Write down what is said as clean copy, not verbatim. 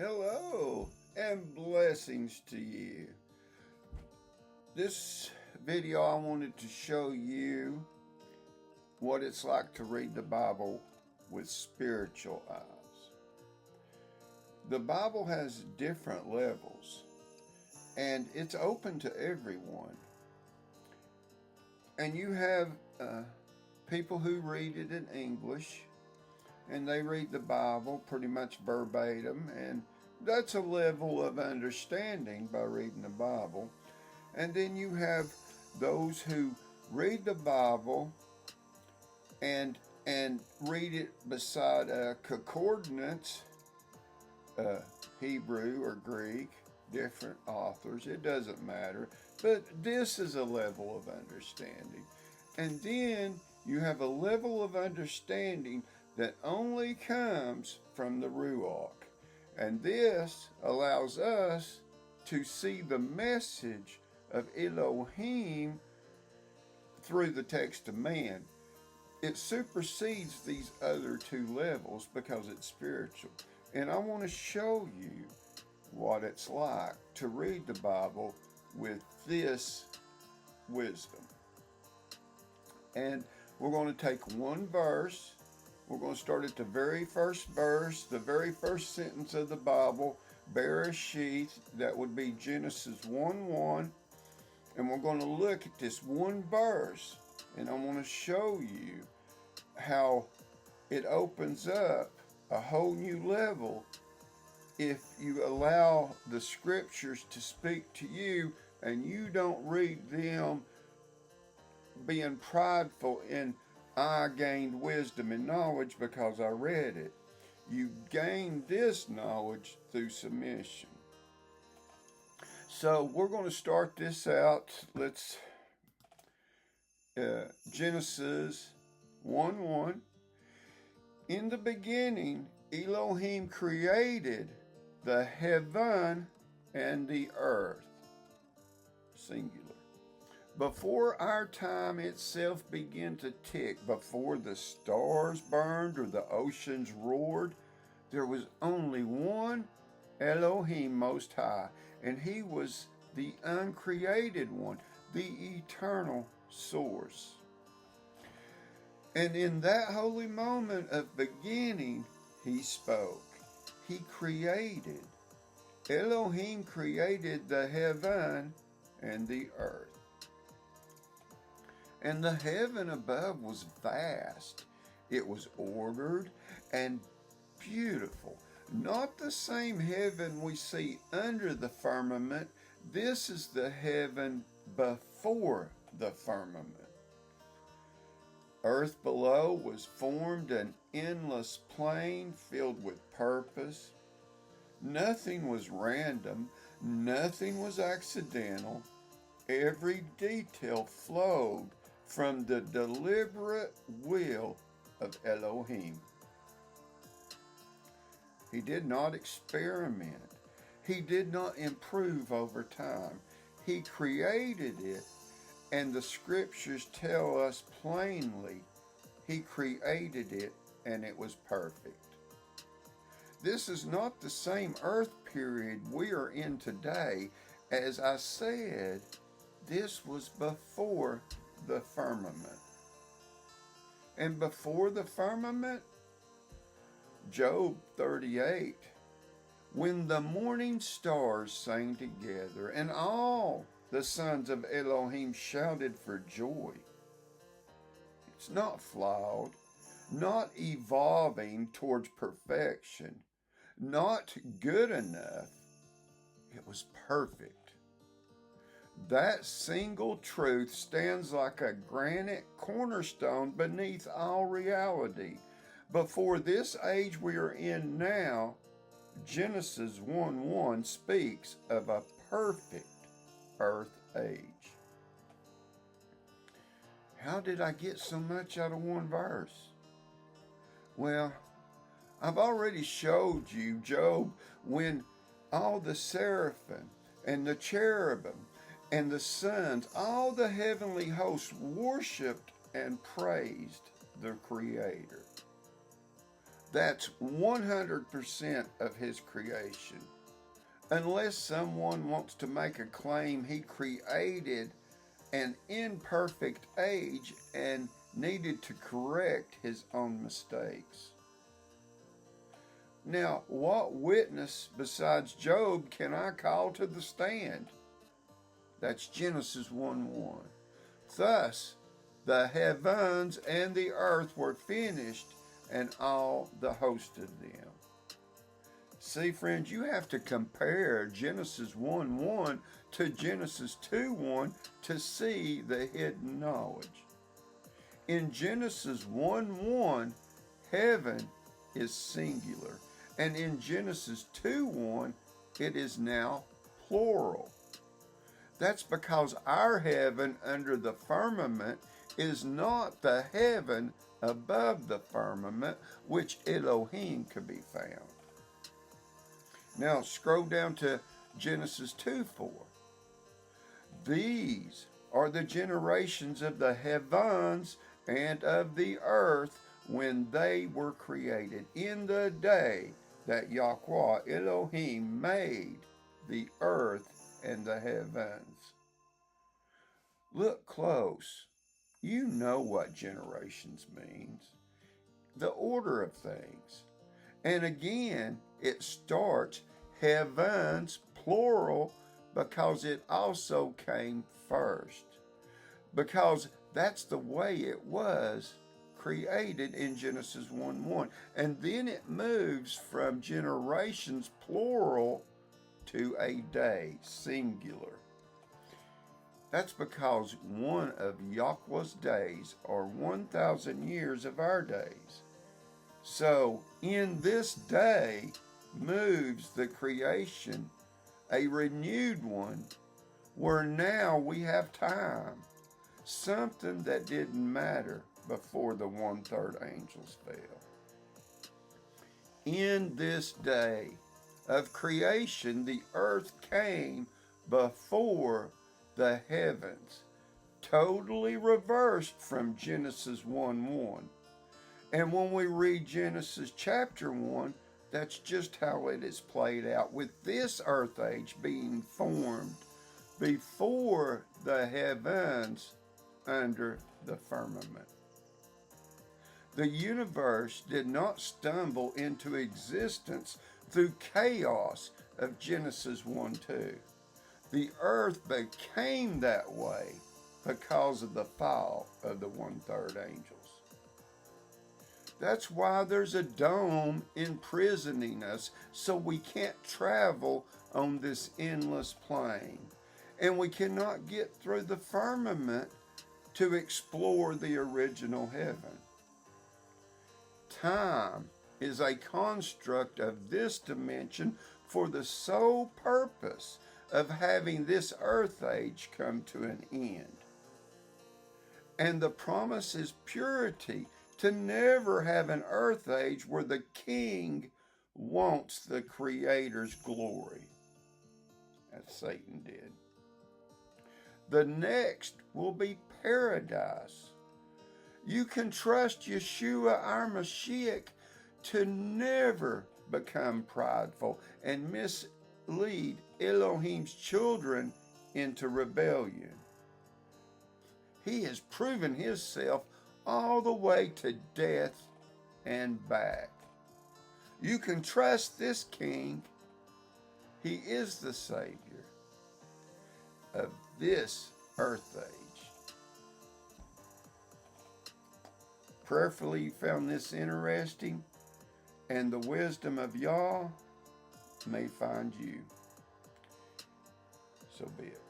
Hello and blessings to you. This video I wanted to show you what it's like to read the Bible with spiritual eyes. The Bible has different levels and it's open to everyone. And you have people who read it in English and they read the Bible pretty much verbatim, and that's a level of understanding by reading the Bible. And then you have those who read the Bible and read it beside a concordance, Hebrew or Greek, different authors, it doesn't matter. But this is a level of understanding. And then you have a level of understanding that only comes from the Ruach. And this allows us to see the message of Elohim through the text of man. It supersedes these other two levels because it's spiritual. And I want to show you what it's like to read the Bible with this wisdom. And we're going to take one verse. We're going to start at the very first verse, the very first sentence of the Bible, Bereshit, that would be Genesis 1:1. And we're going to look at this one verse, and I want to show you how it opens up a whole new level if you allow the scriptures to speak to you and you don't read them being prideful in I gained wisdom and knowledge because I read it. You gain this knowledge through submission. So we're going to start this out. Let's Genesis 1:1. In the beginning, Elohim created the heaven and the earth. Singular. Before our time itself began to tick, before the stars burned or the oceans roared, there was only one Elohim Most High, and he was the uncreated one, the eternal source. And in that holy moment of beginning, he spoke. He created. Elohim created the heaven and the earth. And the heaven above was vast. It was ordered and beautiful. Not the same heaven we see under the firmament. This is the heaven before the firmament. Earth below was formed an endless plain filled with purpose. Nothing was random. Nothing was accidental. Every detail flowed from the deliberate will of Elohim. He did not experiment. He did not improve over time. He created it, and the scriptures tell us plainly, he created it and it was perfect. This is not the same earth period we are in today. As I said, this was before the firmament. And before the firmament, Job 38, when the morning stars sang together and all the sons of Elohim shouted for joy. It's not flawed, not evolving towards perfection, not good enough. It was perfect. That single truth stands like a granite cornerstone beneath all reality. Before this age we are in now, Genesis 1:1 speaks of a perfect earth age. How did I get so much out of one verse? Well, I've already showed you Job when all the seraphim and the cherubim and the sons, all the heavenly hosts worshiped and praised the Creator. That's 100% of his creation. Unless someone wants to make a claim he created an imperfect age and needed to correct his own mistakes. Now, what witness besides Job can I call to the stand? That's Genesis 1:1. Thus, the heavens and the earth were finished, and all the host of them. See, friends, you have to compare Genesis 1:1 to Genesis 2:1 to see the hidden knowledge. In Genesis 1:1, heaven is singular, and in Genesis 2:1, it is now plural. That's because our heaven under the firmament is not the heaven above the firmament, which Elohim could be found. Now scroll down to Genesis 2:4. These are the generations of the heavens and of the earth when they were created, in the day that Yahweh Elohim made the earth and the heavens. Look close. You know what generations means. The order of things. And again, it starts heavens, plural, because it also came first. Because that's the way it was created in Genesis 1:1. And then it moves from generations, plural, to a day, singular. That's because one of Yahweh's days are 1,000 years of our days. So in this day moves the creation, a renewed one, where now we have time, something that didn't matter before the 1/3 angels fell. In this day of creation, the earth came before the heavens, totally reversed from Genesis 1:1. And when we read Genesis chapter 1, that's just how it is played out, with this earth age being formed before the heavens under the firmament. The universe did not stumble into existence through chaos of Genesis 1:2. The earth became that way because of the fall of the 1/3 angels. That's why there's a dome imprisoning us, so we can't travel on this endless plain. And we cannot get through the firmament to explore the original heaven. Time is a construct of this dimension for the sole purpose of having this earth age come to an end. And the promise is purity, to never have an earth age where the king wants the creator's glory, as Satan did. The next will be paradise. You can trust Yeshua, our Mashiach, to never become prideful and mislead Elohim's children into rebellion. He has proven himself all the way to death and back. You can trust this king. He is the Savior of this earth age. Prayerfully you found this interesting, and the wisdom of Yah may find you. So be it.